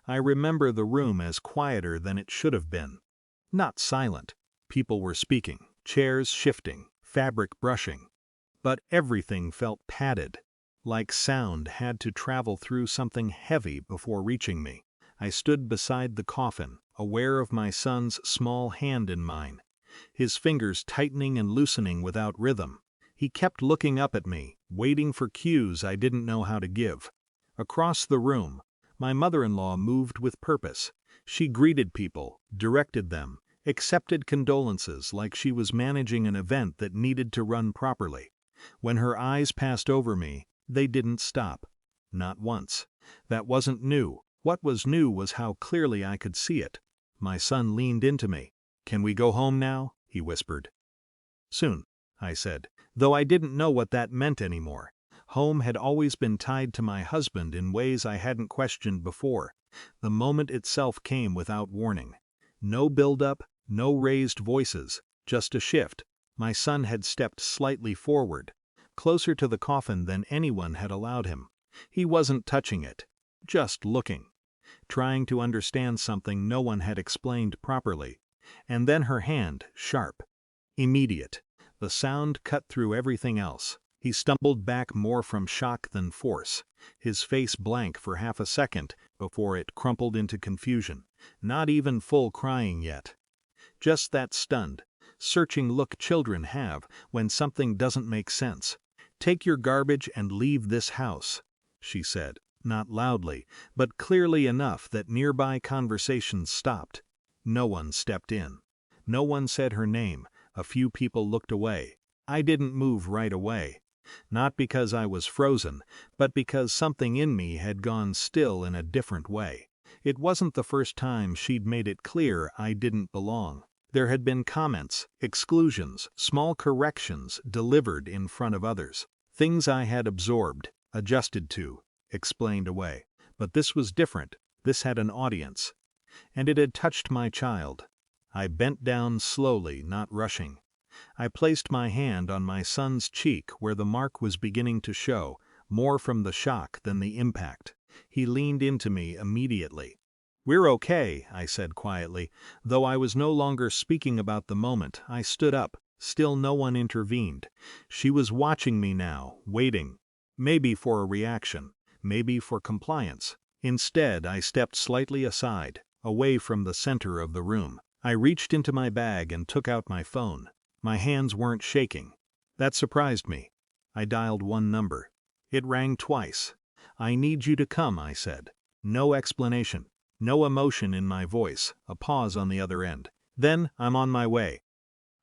I remember the room as quieter than it should have been. Not silent. People were speaking, chairs shifting, fabric brushing. But everything felt padded, like sound had to travel through something heavy before reaching me. I stood beside the coffin, aware of my son's small hand in mine, his fingers tightening and loosening without rhythm. He kept looking up at me, waiting for cues I didn't know how to give. Across the room, my mother-in-law moved with purpose. She greeted people, directed them, accepted condolences like she was managing an event that needed to run properly. When her eyes passed over me, they didn't stop. Not once. That wasn't new. What was new was how clearly I could see it. My son leaned into me. "Can we go home now?" he whispered. "Soon," I said, though I didn't know what that meant anymore. Home had always been tied to my husband in ways I hadn't questioned before. The moment itself came without warning. No build-up, no raised voices, just a shift. My son had stepped slightly forward, closer to the coffin than anyone had allowed him. He wasn't touching it, just looking, trying to understand something no one had explained properly. And then her hand, sharp, immediate. The sound cut through everything else. He stumbled back more from shock than force, his face blank for half a second before it crumpled into confusion. Not even full crying yet. Just that stunned, searching look children have when something doesn't make sense. "Take your garbage and leave this house," she said, not loudly, but clearly enough that nearby conversations stopped. No one stepped in. No one said her name. A few people looked away. I didn't move right away. Not because I was frozen, but because something in me had gone still in a different way. It wasn't the first time she'd made it clear I didn't belong. There had been comments, exclusions, small corrections delivered in front of others. Things I had absorbed, adjusted to, explained away. But this was different. This had an audience. And it had touched my child. I bent down slowly, not rushing. I placed my hand on my son's cheek where the mark was beginning to show, more from the shock than the impact. He leaned into me immediately. "We're okay," I said quietly. Though I was no longer speaking about the moment, I stood up. Still no one intervened. She was watching me now, waiting. Maybe for a reaction, maybe for compliance. Instead, I stepped slightly aside, away from the center of the room. I reached into my bag and took out my phone. My hands weren't shaking. That surprised me. I dialed one number. It rang twice. "I need you to come," I said. No explanation. No emotion in my voice, a pause on the other end. Then, "I'm on my way."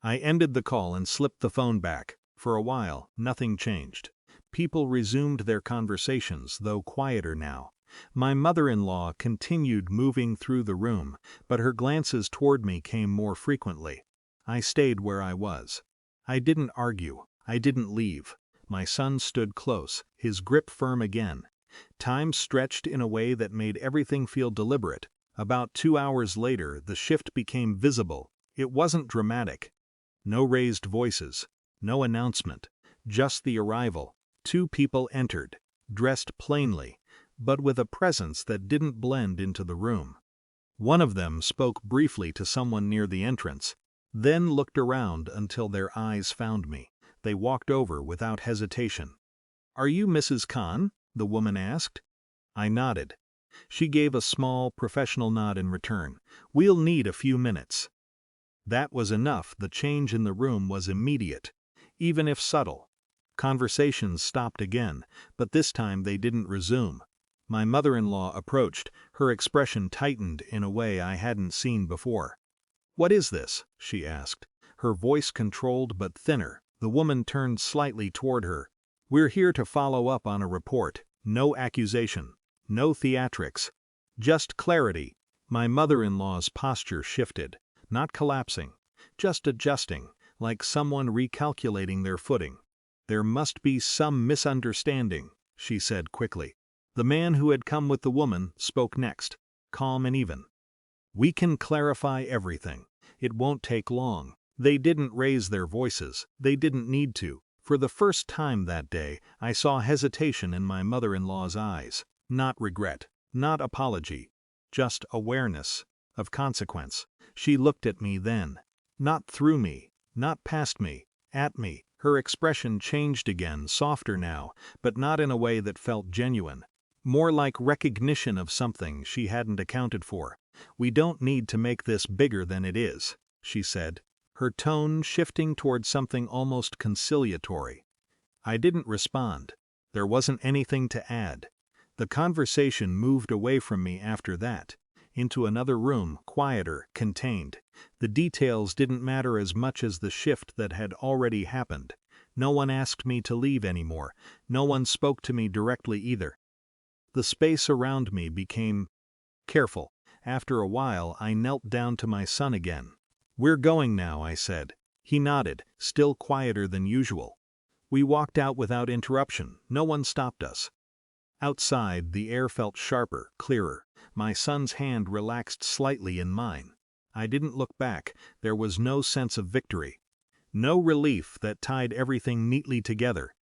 I ended the call and slipped the phone back. For a while, nothing changed. People resumed their conversations, though quieter now. My mother-in-law continued moving through the room, but her glances toward me came more frequently. I stayed where I was. I didn't argue. I didn't leave. My son stood close, his grip firm again. Time stretched in a way that made everything feel deliberate. About 2 hours later, the shift became visible. It wasn't dramatic. No raised voices. No announcement. Just the arrival. 2 people entered, dressed plainly, but with a presence that didn't blend into the room. One of them spoke briefly to someone near the entrance, then looked around until their eyes found me. They walked over without hesitation. "Are you Mrs. Khan?" the woman asked. I nodded. She gave a small, professional nod in return. "We'll need a few minutes." That was enough. The change in the room was immediate, even if subtle. Conversations stopped again, but this time they didn't resume. My mother-in-law approached, her expression tightened in a way I hadn't seen before. "What is this?" she asked, her voice controlled but thinner. The woman turned slightly toward her. "We're here to follow up on a report. No accusation. No theatrics. Just clarity." My mother-in-law's posture shifted, not collapsing, just adjusting, like someone recalculating their footing. "There must be some misunderstanding," she said quickly. The man who had come with the woman spoke next, calm and even. "We can clarify everything. It won't take long." They didn't raise their voices. They didn't need to. For the first time that day, I saw hesitation in my mother-in-law's eyes. Not regret. Not apology. just awareness of consequence. She looked at me then. Not through me, not past me, at me. Her expression changed again, softer now, but not in a way that felt genuine. More like recognition of something she hadn't accounted for. "We don't need to make this bigger than it is," she said, her tone shifting toward something almost conciliatory. I didn't respond. There wasn't anything to add. The conversation moved away from me after that, into another room, quieter, contained. The details didn't matter as much as the shift that had already happened. No one asked me to leave anymore. No one spoke to me directly either. The space around me became careful. After a while, I knelt down to my son again. "We're going now," I said. He nodded, still quieter than usual. We walked out without interruption. No one stopped us. Outside, the air felt sharper, clearer. My son's hand relaxed slightly in mine. I didn't look back. There was no sense of victory. No relief that tied everything neatly together.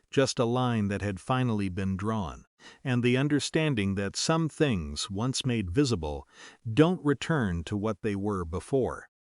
Just a line that had finally been drawn. And the understanding that some things, once made visible, don't return to what they were before.